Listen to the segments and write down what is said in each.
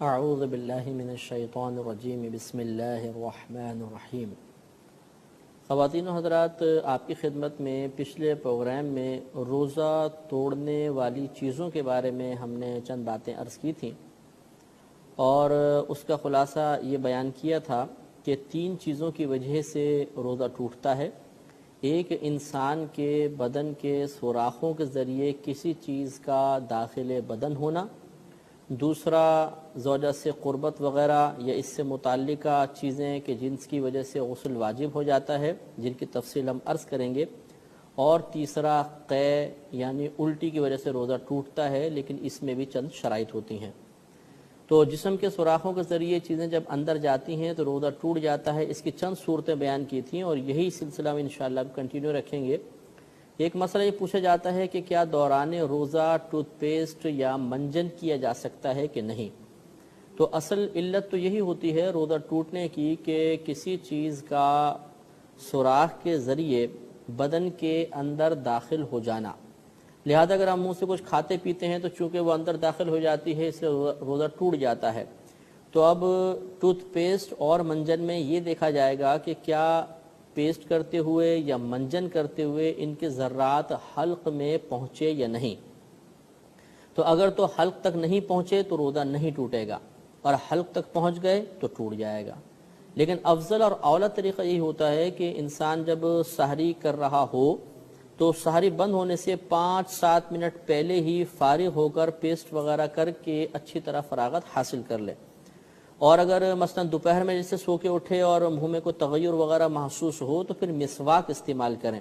اعوذ باللہ من الشیطان الرجیم بسم اللہ الرحمن الرحیم۔ خواتین و حضرات، آپ کی خدمت میں پچھلے پروگرام میں روزہ توڑنے والی چیزوں کے بارے میں ہم نے چند باتیں عرض کی تھیں، اور اس کا خلاصہ یہ بیان کیا تھا کہ 3 چیزوں کی وجہ سے روزہ ٹوٹتا ہے۔ ایک، انسان کے بدن کے سوراخوں کے ذریعے کسی چیز کا داخل بدن ہونا۔ دوسرا، زوجہ سے قربت وغیرہ یا اس سے متعلقہ چیزیں کہ جنس کی وجہ سے غسل واجب ہو جاتا ہے، جن کی تفصیل ہم عرض کریں گے۔ اور تیسرا، قے یعنی الٹی کی وجہ سے روزہ ٹوٹتا ہے، لیکن اس میں بھی چند شرائط ہوتی ہیں۔ تو جسم کے سوراخوں کے ذریعے چیزیں جب اندر جاتی ہیں تو روزہ ٹوٹ جاتا ہے۔ اس کی چند صورتیں بیان کی تھیں، اور یہی سلسلہ میں انشاءاللہ کنٹینیو رکھیں گے۔ ایک مسئلہ یہ پوچھا جاتا ہے کہ کیا دوران روزہ ٹوتھ پیسٹ یا منجن کیا جا سکتا ہے کہ نہیں؟ تو اصل علت تو یہی ہوتی ہے روزہ ٹوٹنے کی کہ کسی چیز کا سوراخ کے ذریعے بدن کے اندر داخل ہو جانا۔ لہذا اگر ہم منہ سے کچھ کھاتے پیتے ہیں تو چونکہ وہ اندر داخل ہو جاتی ہے، اس لیے روزہ ٹوٹ جاتا ہے۔ تو اب ٹوتھ پیسٹ اور منجن میں یہ دیکھا جائے گا کہ کیا پیسٹ کرتے ہوئے یا منجن کرتے ہوئے ان کے ذرات حلق میں پہنچے یا نہیں۔ تو اگر تو حلق تک نہیں پہنچے تو روزہ نہیں ٹوٹے گا، اور حلق تک پہنچ گئے تو ٹوٹ جائے گا۔ لیکن افضل اور اولا طریقہ یہی ہوتا ہے کہ انسان جب سحری کر رہا ہو تو سحری بند ہونے سے 5-7 منٹ پہلے ہی فارغ ہو کر پیسٹ وغیرہ کر کے اچھی طرح فراغت حاصل کر لے۔ اور اگر مثلا دوپہر میں جیسے سو کے اٹھے اور منہ میں کوئی تغیر وغیرہ محسوس ہو تو پھر مسواک استعمال کریں،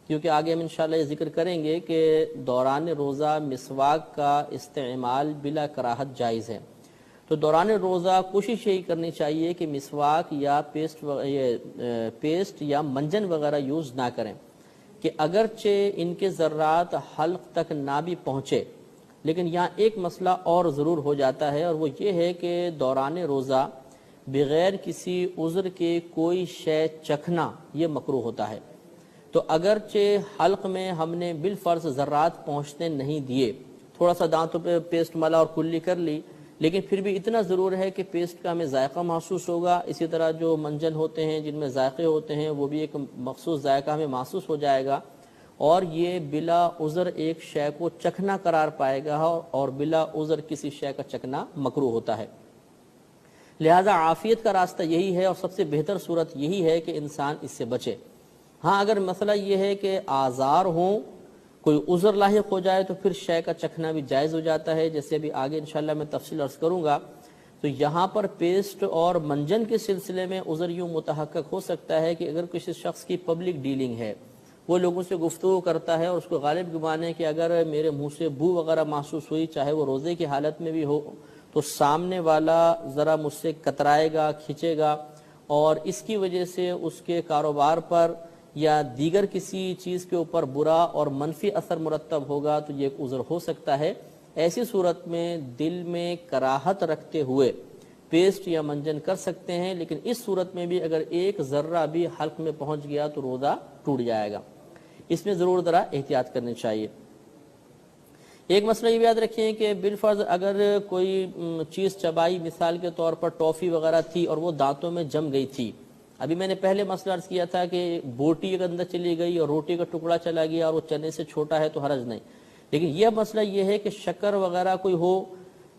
کیونکہ آگے ہم انشاءاللہ یہ ذکر کریں گے کہ دوران روزہ مسواک کا استعمال بلا کراہت جائز ہے۔ تو دوران روزہ کوشش یہی کرنی چاہیے کہ مسواک یا پیسٹ یا منجن وغیرہ یوز نہ کریں، کہ اگرچہ ان کے ذرات حلق تک نہ بھی پہنچے، لیکن یہاں ایک مسئلہ اور ضرور ہو جاتا ہے، اور وہ یہ ہے کہ دوران روزہ بغیر کسی عذر کے کوئی شے چکھنا یہ مکروہ ہوتا ہے۔ تو اگرچہ حلق میں ہم نے بالفرض ذرات پہنچنے نہیں دیے، تھوڑا سا دانتوں پہ پیسٹ ملا اور کلی کر لی، لیکن پھر بھی اتنا ضرور ہے کہ پیسٹ کا ہمیں ذائقہ محسوس ہوگا۔ اسی طرح جو منجن ہوتے ہیں جن میں ذائقے ہوتے ہیں وہ بھی ایک مخصوص ذائقہ ہمیں محسوس ہو جائے گا، اور یہ بلا عذر ایک شے کو چکھنا قرار پائے گا، اور بلا عذر کسی شے کا چکھنا مکروہ ہوتا ہے۔ لہذا عافیت کا راستہ یہی ہے، اور سب سے بہتر صورت یہی ہے کہ انسان اس سے بچے۔ ہاں اگر مسئلہ یہ ہے کہ آزار ہوں، کوئی عذر لاحق ہو جائے تو پھر شے کا چکھنا بھی جائز ہو جاتا ہے، جیسے ابھی آگے انشاءاللہ میں تفصیل عرض کروں گا۔ تو یہاں پر پیسٹ اور منجن کے سلسلے میں عذر یوں متحقق ہو سکتا ہے کہ اگر کسی شخص کی پبلک ڈیلنگ ہے، وہ لوگوں سے گفتگو کرتا ہے اور اس کو غالب گمان ہے کہ اگر میرے منہ سے بو وغیرہ محسوس ہوئی، چاہے وہ روزے کی حالت میں بھی ہو، تو سامنے والا ذرا مجھ سے کترائے گا، کھینچے گا، اور اس کی وجہ سے اس کے کاروبار پر یا دیگر کسی چیز کے اوپر برا اور منفی اثر مرتب ہوگا، تو یہ ایک عذر ہو سکتا ہے۔ ایسی صورت میں دل میں کراہت رکھتے ہوئے پیسٹ یا منجن کر سکتے ہیں، لیکن اس صورت میں بھی اگر ایک ذرہ بھی حلق میں پہنچ گیا تو روزہ ٹوٹ جائے گا۔ اس میں ضرور ذرا احتیاط کرنی چاہیے۔ ایک مسئلہ یہ یاد رکھیں کہ بالفرض اگر کوئی چیز چبائی، مثال کے طور پر ٹافی وغیرہ تھی اور وہ دانتوں میں جم گئی تھی، ابھی میں نے پہلے مسئلہ عرض کیا تھا کہ بوٹی اگر اندر چلی گئی اور روٹی کا ٹکڑا چلا گیا اور وہ چنے سے چھوٹا ہے تو حرج نہیں، لیکن یہ مسئلہ یہ ہے کہ شکر وغیرہ کوئی ہو،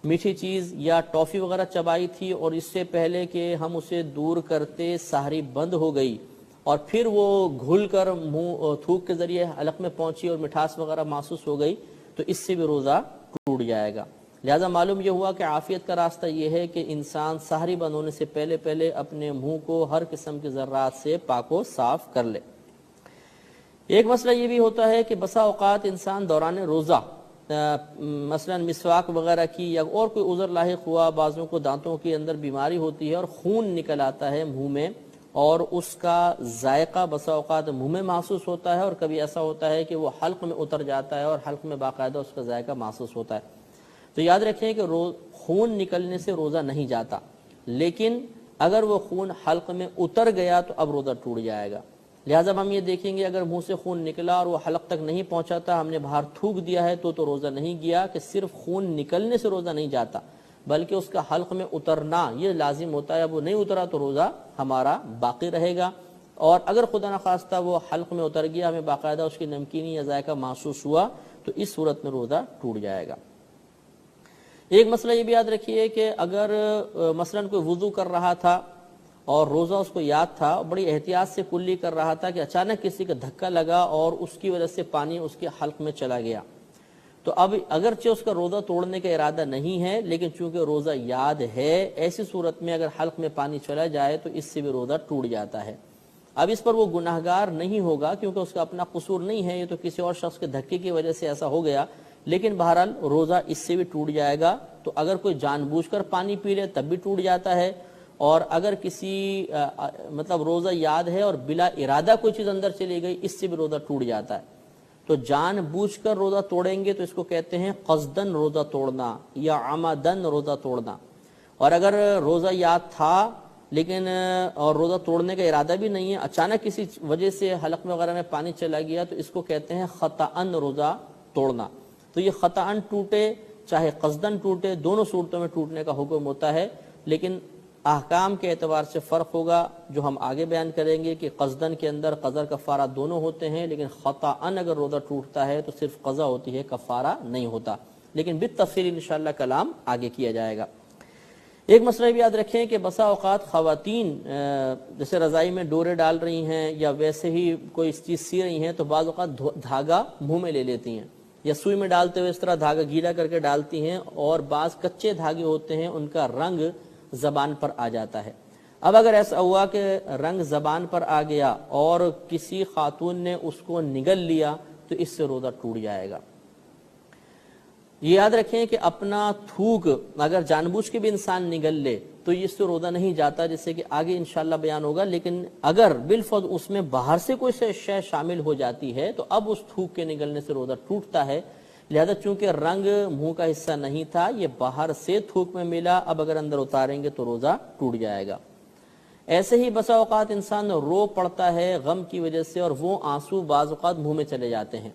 میٹھی چیز یا ٹافی وغیرہ چبائی تھی، اور اس سے پہلے کہ ہم اسے دور کرتے سحری بند ہو گئی، اور پھر وہ گھل کر منہ تھوک کے ذریعے حلق میں پہنچی اور مٹھاس وغیرہ محسوس ہو گئی، تو اس سے بھی روزہ ٹوٹ جائے گا۔ لہذا معلوم یہ ہوا کہ عافیت کا راستہ یہ ہے کہ انسان سحری بند ہونے سے پہلے اپنے منہ کو ہر قسم کے ذرات سے پاک و صاف کر لے۔ ایک مسئلہ یہ بھی ہوتا ہے کہ بسا اوقات انسان دوران روزہ مثلا مسواک وغیرہ کی یا اور کوئی عذر لاحق ہوا، بعضوں کو دانتوں کے اندر بیماری ہوتی ہے اور خون نکل آتا ہے منہ میں، اور اس کا ذائقہ بسا اوقات منہ میں محسوس ہوتا ہے، اور کبھی ایسا ہوتا ہے کہ وہ حلق میں اتر جاتا ہے اور حلق میں باقاعدہ اس کا ذائقہ محسوس ہوتا ہے۔ تو یاد رکھیں کہ خون نکلنے سے روزہ نہیں جاتا، لیکن اگر وہ خون حلق میں اتر گیا تو اب روزہ ٹوٹ جائے گا۔ لہٰذا ہم یہ دیکھیں گے اگر منہ سے خون نکلا اور وہ حلق تک نہیں پہنچا تھا، ہم نے باہر تھوک دیا ہے تو روزہ نہیں گیا، کہ صرف خون نکلنے سے روزہ نہیں جاتا بلکہ اس کا حلق میں اترنا یہ لازم ہوتا ہے. اب وہ نہیں اترا تو روزہ ہمارا باقی رہے گا. اور اگر خدا نخواستہ وہ حلق میں اتر گیا, ہمیں باقاعدہ اس کی نمکینی یا ذائقہ محسوس ہوا, تو اس صورت میں روزہ ٹوٹ جائے گا. ایک مسئلہ یہ بھی یاد رکھیے کہ اگر مثلاً کوئی وضو کر رہا تھا اور روزہ اس کو یاد تھا, بڑی احتیاط سے کلی کر رہا تھا کہ اچانک کسی کا دھکا لگا اور اس کی وجہ سے پانی اس کے حلق میں چلا گیا, تو اب اگرچہ اس کا روزہ توڑنے کا ارادہ نہیں ہے, لیکن چونکہ روزہ یاد ہے, ایسی صورت میں اگر حلق میں پانی چلا جائے تو اس سے بھی روزہ ٹوٹ جاتا ہے. اب اس پر وہ گناہگار نہیں ہوگا کیونکہ اس کا اپنا قصور نہیں ہے, یہ تو کسی اور شخص کے دھکے کی وجہ سے ایسا ہو گیا, لیکن بہرحال روزہ اس سے بھی ٹوٹ جائے گا. تو اگر کوئی جان بوجھ کر پانی پی لے تب بھی ٹوٹ جاتا ہے, اور اگر کسی مطلب روزہ یاد ہے اور بلا ارادہ کوئی چیز اندر چلی گئی, اس سے بھی روزہ ٹوٹ جاتا ہے. تو جان بوجھ کر روزہ توڑیں گے تو اس کو کہتے ہیں قصدن روزہ توڑنا یا عمدن روزہ توڑنا. اور اگر روزہ یاد تھا لیکن اور روزہ توڑنے کا ارادہ بھی نہیں ہے, اچانک کسی وجہ سے حلق میں وغیرہ میں پانی چلا گیا, تو اس کو کہتے ہیں خطأن روزہ توڑنا. تو یہ خطأن ٹوٹے چاہے قصدن ٹوٹے, دونوں صورتوں میں ٹوٹنے کا حکم ہوتا ہے, لیکن احکام کے اعتبار سے فرق ہوگا جو ہم آگے بیان کریں گے کہ قصدن کے اندر قضا کفارہ دونوں ہوتے ہیں, لیکن خطأن اگر روزہ ٹوٹتا ہے تو صرف قضا ہوتی ہے, کفارہ نہیں ہوتا. لیکن بالتفصیل انشاءاللہ کلام آگے کیا جائے گا. ایک مسئلہ بھی یاد رکھیں کہ بسا اوقات خواتین جیسے رضائی میں ڈورے ڈال رہی ہیں یا ویسے ہی کوئی چیز سی رہی ہیں, تو بعض اوقات دھاگا منہ میں لے لیتی ہیں, یا سوئی میں ڈالتے ہوئے اس طرح دھاگا گیلا کر کے ڈالتی ہیں, اور بعض کچے دھاگے ہوتے ہیں ان کا رنگ زبان پر آ جاتا ہے. اب اگر ایسا ہوا کہ رنگ زبان پر آ گیا اور کسی خاتون نے اس کو نگل لیا, تو اس سے روزہ ٹوٹ جائے گا. یہ یاد رکھیں کہ اپنا تھوک اگر جان بوجھ کے بھی انسان نگل لے تو اس سے روزہ نہیں جاتا, جیسے کہ آگے انشاءاللہ بیان ہوگا. لیکن اگر بالفرض اس میں باہر سے کوئی شے شامل ہو جاتی ہے تو اب اس تھوک کے نگلنے سے روزہ ٹوٹتا ہے. لہذا چونکہ رنگ منہ کا حصہ نہیں تھا, یہ باہر سے تھوک میں ملا, اب اگر اندر اتاریں گے تو روزہ ٹوٹ جائے گا. ایسے ہی بسا اوقات انسان رو پڑتا ہے غم کی وجہ سے, اور وہ آنسو بعض اوقات منہ میں چلے جاتے ہیں.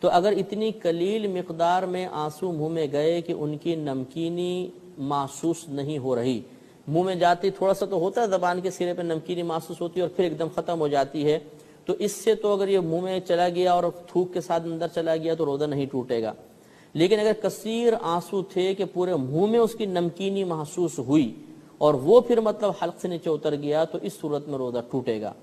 تو اگر اتنی قلیل مقدار میں آنسو منہ میں گئے کہ ان کی نمکینی محسوس نہیں ہو رہی, منہ میں جاتی تھوڑا سا تو ہوتا ہے, زبان کے سرے پہ نمکینی محسوس ہوتی ہے اور پھر ایک دم ختم ہو جاتی ہے, تو اس سے تو اگر یہ منہ میں چلا گیا اور تھوک کے ساتھ اندر چلا گیا تو روزہ نہیں ٹوٹے گا. لیکن اگر کثیر آنسو تھے کہ پورے منہ میں اس کی نمکینی محسوس ہوئی اور وہ پھر مطلب حلق سے نیچے اتر گیا, تو اس صورت میں روزہ ٹوٹے گا.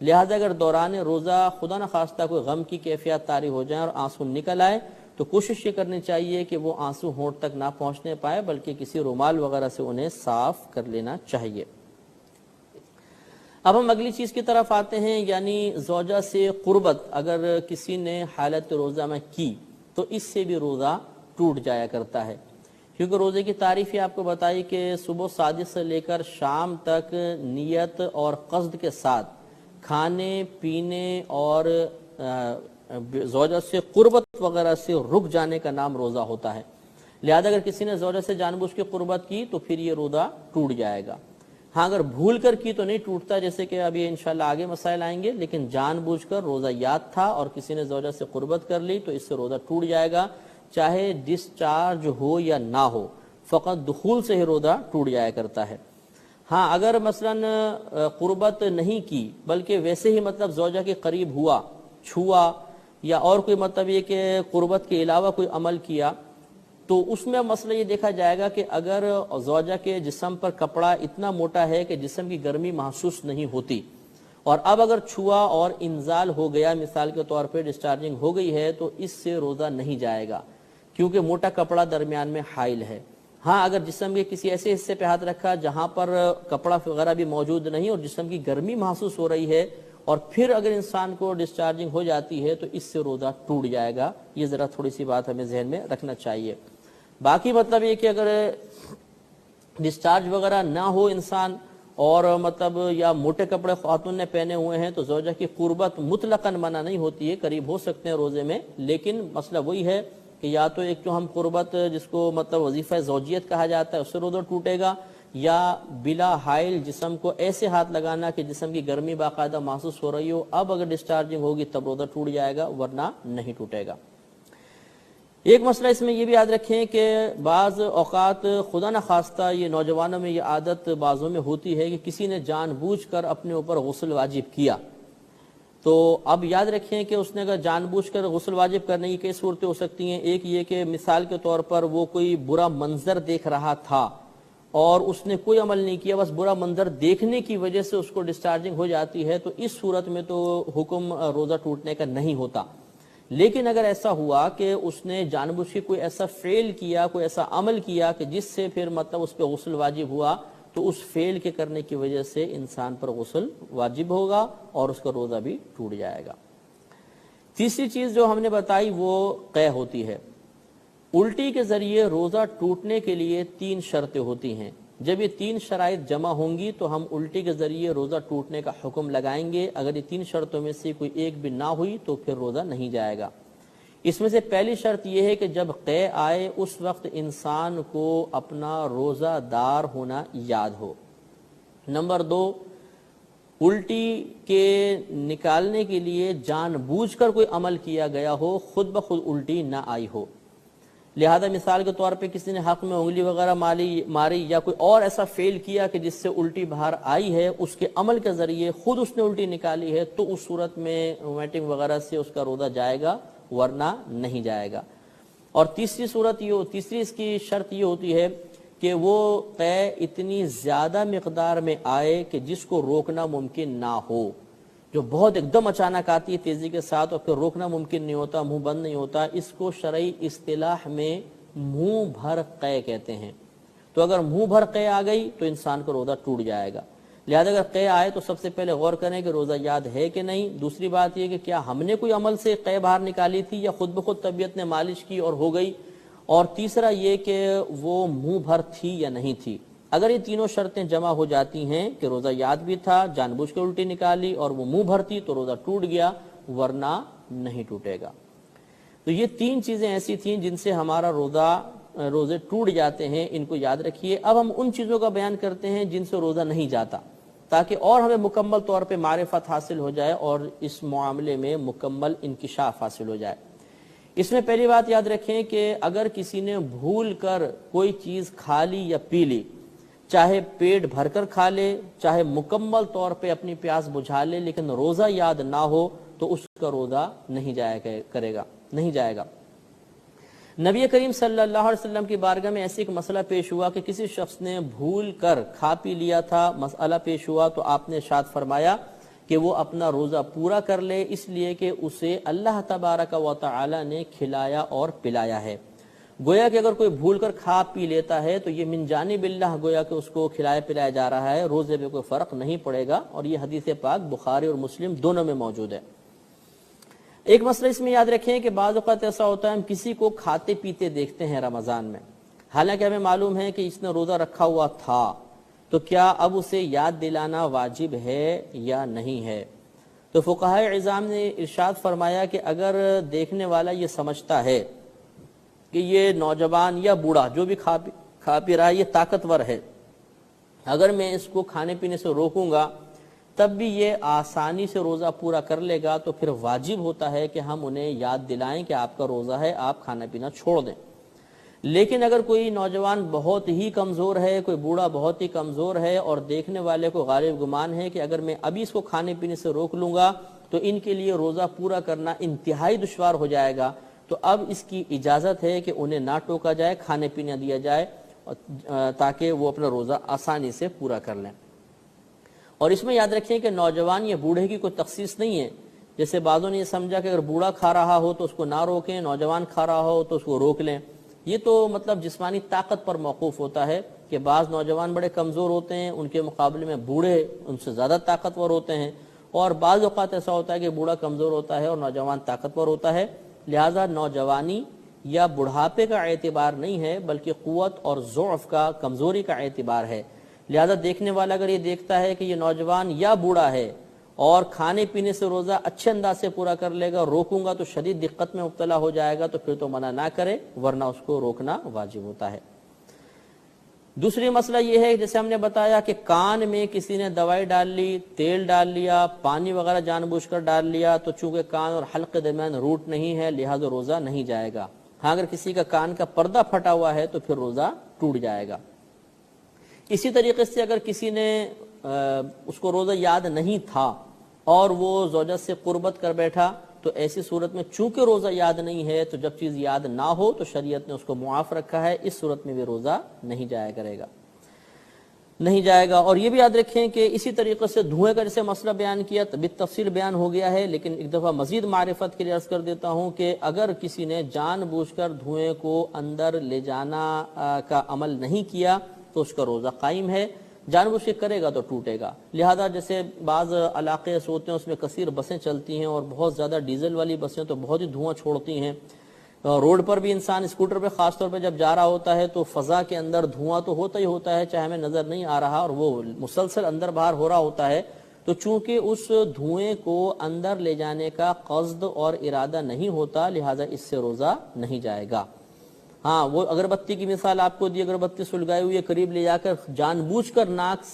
لہذا اگر دوران روزہ خدا نخواستہ کوئی غم کی کیفیت طاری ہو جائے اور آنسو نکل آئے, تو کوشش یہ کرنی چاہیے کہ وہ آنسو ہونٹ تک نہ پہنچنے پائے, بلکہ کسی رومال وغیرہ سے انہیں صاف کر لینا چاہیے. اب ہم اگلی چیز کی طرف آتے ہیں, یعنی زوجہ سے قربت اگر کسی نے حالت روزہ میں کی تو اس سے بھی روزہ ٹوٹ جایا کرتا ہے. کیونکہ روزے کی تعریف یہ آپ کو بتائی کہ صبح صادق سے لے کر شام تک نیت اور قصد کے ساتھ کھانے پینے اور زوجہ سے قربت وغیرہ سے رک جانے کا نام روزہ ہوتا ہے. لہذا اگر کسی نے زوجہ سے جان بوجھ کے قربت کی تو پھر یہ روزہ ٹوٹ جائے گا. ہاں اگر بھول کر کی تو نہیں ٹوٹتا, جیسے کہ ابھی انشاءاللہ آگے مسائل آئیں گے, لیکن جان بوجھ کر روزہ یاد تھا اور کسی نے زوجہ سے قربت کر لی تو اس سے روزہ ٹوٹ جائے گا, چاہے ڈسچارج ہو یا نہ ہو, فقط دخول سے ہی روزہ ٹوٹ جایا کرتا ہے. ہاں اگر مثلا قربت نہیں کی بلکہ ویسے ہی مطلب زوجہ کے قریب ہوا, چھوا, یا اور کوئی مطلب یہ کہ قربت کے علاوہ کوئی عمل کیا, تو اس میں مسئلہ یہ دیکھا جائے گا کہ اگر زوجہ کے جسم پر کپڑا اتنا موٹا ہے کہ جسم کی گرمی محسوس نہیں ہوتی, اور اب اگر چھوا اور انزال ہو گیا, مثال کے طور پہ ڈسچارجنگ ہو گئی ہے, تو اس سے روزہ نہیں جائے گا کیونکہ موٹا کپڑا درمیان میں حائل ہے. ہاں اگر جسم کے کسی ایسے حصے پہ ہاتھ رکھا جہاں پر کپڑا وغیرہ بھی موجود نہیں اور جسم کی گرمی محسوس ہو رہی ہے, اور پھر اگر انسان کو ڈسچارجنگ ہو جاتی ہے, تو اس سے روزہ ٹوٹ جائے گا. یہ ذرا تھوڑی سی بات ہمیں ذہن میں رکھنا چاہیے. باقی مطلب یہ کہ اگر ڈسچارج وغیرہ نہ ہو انسان اور مطلب یا موٹے کپڑے خاتون نے پہنے ہوئے ہیں, تو زوجہ کی قربت مطلقاً منع نہیں ہوتی ہے, قریب ہو سکتے ہیں روزے میں, لیکن مسئلہ وہی ہے کہ یا تو ایک جو ہم قربت جس کو مطلب وظیفہ زوجیت کہا جاتا ہے اس سے روزہ ٹوٹے گا, یا بلا حائل جسم کو ایسے ہاتھ لگانا کہ جسم کی گرمی باقاعدہ محسوس ہو رہی ہو, اب اگر ڈسچارجنگ ہوگی تب روزہ ٹوٹ جائے گا, ورنہ نہیں ٹوٹے گا. ایک مسئلہ اس میں یہ بھی یاد رکھیں کہ بعض اوقات خدا نخواستہ یہ نوجوانوں میں یہ عادت بعضوں میں ہوتی ہے کہ کسی نے جان بوجھ کر اپنے اوپر غسل واجب کیا، تو اب یاد رکھیں کہ اس نے اگر جان بوجھ کر غسل واجب کرنے کی کئی صورتیں ہو سکتی ہیں۔ ایک یہ کہ مثال کے طور پر وہ کوئی برا منظر دیکھ رہا تھا اور اس نے کوئی عمل نہیں کیا، بس برا منظر دیکھنے کی وجہ سے اس کو ڈسچارجنگ ہو جاتی ہے، تو اس صورت میں تو حکم روزہ ٹوٹنے کا نہیں ہوتا۔ لیکن اگر ایسا ہوا کہ اس نے جان بوجھ کے کوئی ایسا فعل کیا، کوئی ایسا عمل کیا کہ جس سے پھر مطلب اس پہ غسل واجب ہوا، تو اس فعل کے کرنے کی وجہ سے انسان پر غسل واجب ہوگا اور اس کا روزہ بھی ٹوٹ جائے گا۔ تیسری چیز جو ہم نے بتائی وہ قے ہوتی ہے۔ الٹی کے ذریعے روزہ ٹوٹنے کے لیے 3 شرطیں ہوتی ہیں۔ جب یہ 3 شرائط جمع ہوں گی تو ہم الٹی کے ذریعے روزہ ٹوٹنے کا حکم لگائیں گے۔ اگر یہ 3 شرطوں میں سے کوئی ایک بھی نہ ہوئی تو پھر روزہ نہیں جائے گا۔ اس میں سے پہلی شرط یہ ہے کہ جب قے آئے اس وقت انسان کو اپنا روزہ دار ہونا یاد ہو۔ نمبر 2، الٹی کے نکالنے کے لیے جان بوجھ کر کوئی عمل کیا گیا ہو، خود بخود الٹی نہ آئی ہو۔ لہذا مثال کے طور پہ کسی نے حق میں انگلی وغیرہ ماری یا کوئی اور ایسا فعل کیا کہ جس سے الٹی باہر آئی ہے، اس کے عمل کے ذریعے خود اس نے الٹی نکالی ہے، تو اس صورت میں ومیٹنگ وغیرہ سے اس کا روزہ جائے گا، ورنہ نہیں جائے گا۔ اور تیسری اس کی شرط یہ ہوتی ہے کہ وہ قے اتنی زیادہ مقدار میں آئے کہ جس کو روکنا ممکن نہ ہو، جو بہت ایک دم اچانک آتی ہے تیزی کے ساتھ اور پھر روکنا ممکن نہیں ہوتا، منہ بند نہیں ہوتا، اس کو شرعی اصطلاح میں منہ بھر قے کہتے ہیں۔ تو اگر منہ بھر قے آ گئی تو انسان کا روزہ ٹوٹ جائے گا۔ لہذا اگر قے آئے تو سب سے پہلے غور کریں کہ روزہ یاد ہے کہ نہیں۔ دوسری بات یہ کہ کیا ہم نے کوئی عمل سے قے باہر نکالی تھی یا خود بخود طبیعت نے مالش کی اور ہو گئی۔ اور تیسرا یہ کہ وہ منہ بھر تھی یا نہیں تھی۔ اگر یہ تینوں شرطیں جمع ہو جاتی ہیں کہ روزہ یاد بھی تھا، جان بوجھ کے الٹی نکالی اور وہ منہ بھر تھی، تو روزہ ٹوٹ گیا، ورنہ نہیں ٹوٹے گا۔ تو یہ 3 چیزیں ایسی تھیں جن سے ہمارا روزے ٹوٹ جاتے ہیں، ان کو یاد رکھیے۔ اب ہم ان چیزوں کا بیان کرتے ہیں جن سے روزہ نہیں جاتا، تاکہ اور ہمیں مکمل طور پہ معرفت حاصل ہو جائے اور اس معاملے میں مکمل انکشاف حاصل ہو جائے۔ اس میں پہلی بات یاد رکھیں کہ اگر کسی نے بھول کر کوئی چیز کھا لی یا پی لی، چاہے پیٹ بھر کر کھا لے، چاہے مکمل طور پہ اپنی پیاس بجھا لے، لیکن روزہ یاد نہ ہو تو اس کا روزہ نہیں جائے گا۔ نبی کریم صلی اللہ علیہ وسلم کی بارگاہ میں ایسی ایک مسئلہ پیش ہوا کہ کسی شخص نے بھول کر کھا پی لیا تھا، مسئلہ پیش ہوا تو آپ نے ارشاد فرمایا کہ وہ اپنا روزہ پورا کر لے، اس لیے کہ اسے اللہ تبارک و تعالی نے کھلایا اور پلایا ہے۔ گویا کہ اگر کوئی بھول کر کھا پی لیتا ہے تو یہ من جانب اللہ، گویا کہ اس کو کھلایا پلایا جا رہا ہے، روزے میں کوئی فرق نہیں پڑے گا، اور یہ حدیث پاک بخاری اور مسلم دونوں میں موجود ہے۔ ایک مسئلہ اس میں یاد رکھیں کہ بعض اوقات ایسا ہوتا ہے ہم کسی کو کھاتے پیتے دیکھتے ہیں رمضان میں، حالانکہ ہمیں معلوم ہے کہ اس نے روزہ رکھا ہوا تھا، تو کیا اب اسے یاد دلانا واجب ہے یا نہیں ہے؟ تو فقہائے عظام نے ارشاد فرمایا کہ اگر دیکھنے والا یہ سمجھتا ہے کہ یہ نوجوان یا بوڑھا جو بھی کھا پی رہا ہے یہ طاقتور ہے، اگر میں اس کو کھانے پینے سے روکوں گا تب بھی یہ آسانی سے روزہ پورا کر لے گا، تو پھر واجب ہوتا ہے کہ ہم انہیں یاد دلائیں کہ آپ کا روزہ ہے، آپ کھانا پینا چھوڑ دیں۔ لیکن اگر کوئی نوجوان بہت ہی کمزور ہے، کوئی بوڑھا بہت ہی کمزور ہے، اور دیکھنے والے کو غالب گمان ہے کہ اگر میں ابھی اس کو کھانے پینے سے روک لوں گا تو ان کے لیے روزہ پورا کرنا انتہائی دشوار ہو جائے گا، تو اب اس کی اجازت ہے کہ انہیں نہ ٹوکا جائے، کھانے پینے دیا جائے، تاکہ وہ اپنا روزہ آسانی سے پورا کر لیں۔ اور اس میں یاد رکھیں کہ نوجوان یا بوڑھے کی کوئی تخصیص نہیں ہے۔ جیسے بعضوں نے یہ سمجھا کہ اگر بوڑھا کھا رہا ہو تو اس کو نہ روکیں، نوجوان کھا رہا ہو تو اس کو روک لیں۔ یہ تو مطلب جسمانی طاقت پر موقوف ہوتا ہے کہ بعض نوجوان بڑے کمزور ہوتے ہیں، ان کے مقابلے میں بوڑھے ان سے زیادہ طاقتور ہوتے ہیں، اور بعض اوقات ایسا ہوتا ہے کہ بوڑھا کمزور ہوتا ہے اور نوجوان طاقتور ہوتا ہے۔ لہذا نوجوانی یا بڑھاپے کا اعتبار نہیں ہے، بلکہ قوت اور ضعف کا، کمزوری کا اعتبار ہے۔ لہذا دیکھنے والا اگر یہ دیکھتا ہے کہ یہ نوجوان یا بوڑھا ہے اور کھانے پینے سے روزہ اچھے انداز سے پورا کر لے گا، روکوں گا تو شدید دقت میں مبتلا ہو جائے گا، تو پھر تو منع نہ کرے، ورنہ اس کو روکنا واجب ہوتا ہے۔ دوسری مسئلہ یہ ہے جیسے ہم نے بتایا کہ کان میں کسی نے دوائی ڈال لی، تیل ڈال لیا، پانی وغیرہ جان بوجھ کر ڈال لیا، تو چونکہ کان اور حلق کے درمیان روٹ نہیں ہے لہذا روزہ نہیں جائے گا۔ ہاں اگر کسی کا کان کا پردہ پھٹا ہوا ہے تو پھر روزہ ٹوٹ جائے گا۔ اسی طریقے سے اگر کسی نے اس کو روزہ یاد نہیں تھا اور وہ زوجہ سے قربت کر بیٹھا تو ایسی صورت میں چونکہ روزہ یاد نہیں ہے تو جب چیز یاد نہ ہو تو شریعت نے اس کو معاف رکھا ہے، اس صورت میں بھی روزہ نہیں جایا کرے گا، نہیں جائے گا۔ اور یہ بھی یاد رکھیں کہ اسی طریقے سے دھوئیں کا جیسے مسئلہ بیان کیا بالتفصیل بیان ہو گیا ہے، لیکن ایک دفعہ مزید معرفت کے لیے عرض کر دیتا ہوں کہ اگر کسی نے جان بوجھ کر دھوئیں کو اندر لے جانا کا عمل نہیں کیا تو اس کا روزہ قائم ہے، جان بوجھ کے کرے گا تو ٹوٹے گا۔ لہذا جیسے بعض علاقے ایسے ہوتے ہیں اس میں کثیر بسیں چلتی ہیں اور بہت زیادہ ڈیزل والی بسیں تو بہت ہی دھواں چھوڑتی ہیں، روڈ پر بھی انسان اسکوٹر پہ خاص طور پہ جب جا رہا ہوتا ہے تو فضا کے اندر دھواں تو ہوتا ہی ہوتا ہے، چاہے ہمیں نظر نہیں آ رہا اور وہ مسلسل اندر باہر ہو رہا ہوتا ہے، تو چونکہ اس دھوئیں کو اندر لے جانے کا قصد اور ارادہ نہیں ہوتا لہذا اس سے روزہ نہیں جائے گا۔ ہاں وہ اگربتی کی مثال آپ کو دی، اگربتی سلگائی ہوئی قریب لے جا کر جان بوجھ کر ناک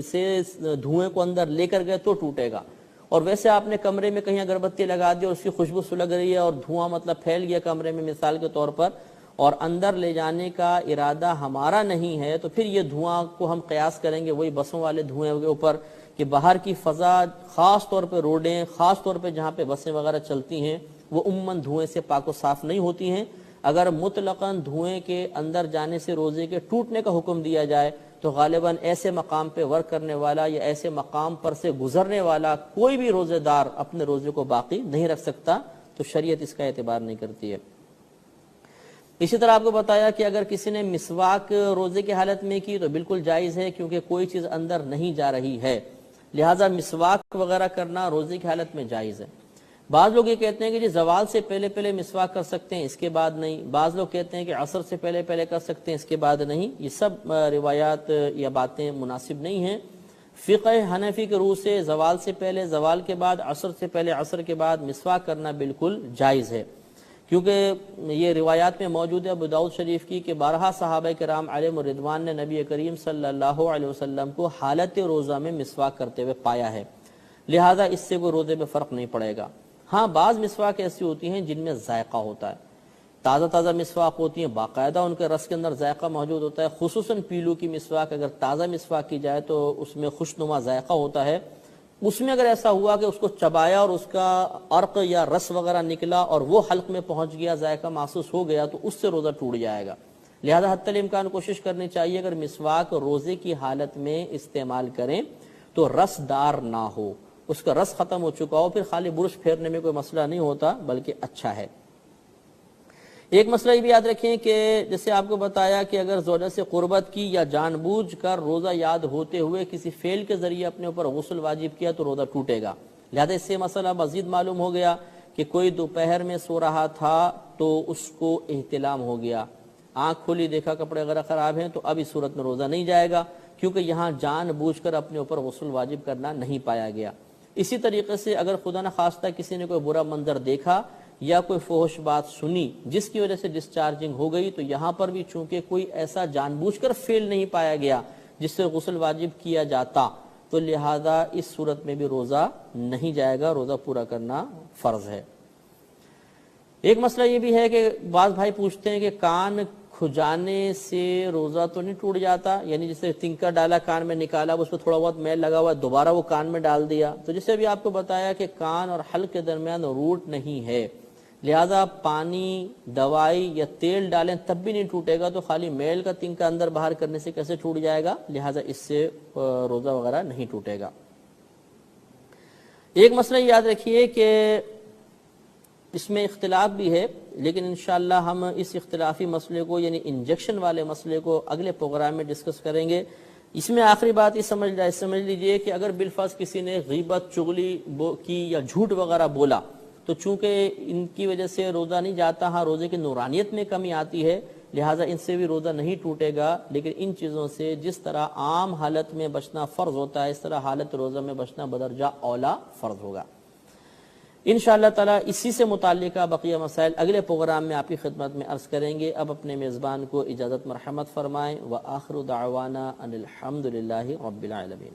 سے دھوئیں کو اندر لے کر گئے تو ٹوٹے گا، اور ویسے آپ نے کمرے میں کہیں اگربتی لگا دی اور اس کی خوشبو سلگ رہی ہے اور دھواں مطلب پھیل گیا کمرے میں مثال کے طور پر، اور اندر لے جانے کا ارادہ ہمارا نہیں ہے تو پھر یہ دھواں کو ہم قیاس کریں گے وہی بسوں والے دھوئیں کے اوپر کہ باہر کی فضا خاص طور پہ روڈیں، خاص طور پہ جہاں پہ بسیں وغیرہ چلتی ہیں وہ عموماً دھوئیں سے پاک و صاف نہیں ہوتی ہیں۔ اگر مطلقاً دھوئیں کے اندر جانے سے روزے کے ٹوٹنے کا حکم دیا جائے تو غالباً ایسے مقام پہ ورک کرنے والا یا ایسے مقام پر سے گزرنے والا کوئی بھی روزے دار اپنے روزے کو باقی نہیں رکھ سکتا، تو شریعت اس کا اعتبار نہیں کرتی ہے۔ اسی طرح آپ کو بتایا کہ اگر کسی نے مسواک روزے کی حالت میں کی تو بالکل جائز ہے کیونکہ کوئی چیز اندر نہیں جا رہی ہے، لہٰذا مسواک وغیرہ کرنا روزے کی حالت میں جائز ہے۔ بعض لوگ یہ کہتے ہیں کہ جی زوال سے پہلے پہلے مسواک کر سکتے ہیں اس کے بعد نہیں، بعض لوگ کہتے ہیں کہ عصر سے پہلے پہلے کر سکتے ہیں اس کے بعد نہیں، یہ سب روایات یا باتیں مناسب نہیں ہیں۔ فقہ حنفی کے روح سے زوال سے پہلے، زوال کے بعد، عصر سے پہلے، عصر کے بعد مسواک کرنا بالکل جائز ہے، کیونکہ یہ روایات میں موجود ہے ابو داؤد شریف کی کہ بارہا صحابہ کرام علیہم الرضوان نے نبی کریم صلی اللہ علیہ وسلم کو حالت روزہ میں مسواک کرتے ہوئے پایا ہے، لہذا اس سے کوئی روزے میں فرق نہیں پڑے گا۔ ہاں بعض مسواک ایسی ہوتی ہیں جن میں ذائقہ ہوتا ہے، تازہ تازہ مسواک ہوتی ہیں باقاعدہ ان کے رس کے اندر ذائقہ موجود ہوتا ہے، خصوصاً پیلو کی مسواک اگر تازہ مسواک کی جائے تو اس میں خوشنما ذائقہ ہوتا ہے، اس میں اگر ایسا ہوا کہ اس کو چبایا اور اس کا عرق یا رس وغیرہ نکلا اور وہ حلق میں پہنچ گیا، ذائقہ محسوس ہو گیا تو اس سے روزہ ٹوٹ جائے گا۔ لہذا حتی الامکان کوشش کرنی چاہیے اگر مسواک روزے کی حالت میں استعمال کریں تو رس دار نہ ہو، اس کا رس ختم ہو چکا ہو، پھر خالی برش پھیرنے میں کوئی مسئلہ نہیں ہوتا بلکہ اچھا ہے۔ ایک مسئلہ یہ بھی یاد رکھیں کہ جیسے آپ کو بتایا کہ اگر زوجہ سے قربت کی یا جان بوجھ کر روزہ یاد ہوتے ہوئے کسی فعل کے ذریعے اپنے اوپر غسل واجب کیا تو روزہ ٹوٹے گا، لہذا اس سے مسئلہ مزید معلوم ہو گیا کہ کوئی دوپہر میں سو رہا تھا تو اس کو احتلام ہو گیا، آنکھ کھلی دیکھا کپڑے وغیرہ خراب ہیں تو اب اس صورت میں روزہ نہیں جائے گا کیونکہ یہاں جان بوجھ کر اپنے اوپر غسل واجب کرنا نہیں پایا گیا۔ اسی طریقے سے اگر خدا نخواستہ کسی نے کوئی برا منظر دیکھا یا کوئی فحش بات سنی جس کی وجہ سے ڈسچارجنگ ہو گئی تو یہاں پر بھی چونکہ کوئی ایسا جان بوجھ کر فعل نہیں پایا گیا جس سے غسل واجب کیا جاتا تو لہذا اس صورت میں بھی روزہ نہیں جائے گا، روزہ پورا کرنا فرض ہے۔ ایک مسئلہ یہ بھی ہے کہ بعض بھائی پوچھتے ہیں کہ کان کھجانے سے روزہ تو نہیں ٹوٹ جاتا، یعنی جسے تنکا ڈالا کان میں نکالا اس پہ تھوڑا بہت میل لگا ہوا دوبارہ وہ کان میں ڈال دیا، تو جسے ابھی آپ کو بتایا کہ کان اور حلق کے درمیان روٹ نہیں ہے لہذا پانی، دوائی یا تیل ڈالیں تب بھی نہیں ٹوٹے گا، تو خالی میل کا تنکا اندر باہر کرنے سے کیسے ٹوٹ جائے گا، لہذا اس سے روزہ وغیرہ نہیں ٹوٹے گا۔ ایک مسئلہ یاد رکھیے کہ اس میں اختلاف بھی ہے لیکن انشاءاللہ ہم اس اختلافی مسئلے کو یعنی انجیکشن والے مسئلے کو اگلے پروگرام میں ڈسکس کریں گے۔ اس میں آخری بات یہ سمجھ لیجئے کہ اگر بالفرض کسی نے غیبت، چغلی کی یا جھوٹ وغیرہ بولا تو چونکہ ان کی وجہ سے روزہ نہیں جاتا، ہاں روزے کی نورانیت میں کمی آتی ہے لہٰذا ان سے بھی روزہ نہیں ٹوٹے گا، لیکن ان چیزوں سے جس طرح عام حالت میں بچنا فرض ہوتا ہے اس طرح حالت روزہ میں بچنا بدرجہ اولا فرض ہوگا۔ انشاءاللہ تعالی اسی سے متعلقہ بقیہ مسائل اگلے پروگرام میں آپ کی خدمت میں عرض کریں گے۔ اب اپنے میزبان کو اجازت مرحمت فرمائیں، وآخر دعوانا ان الحمدللہ رب العالمین۔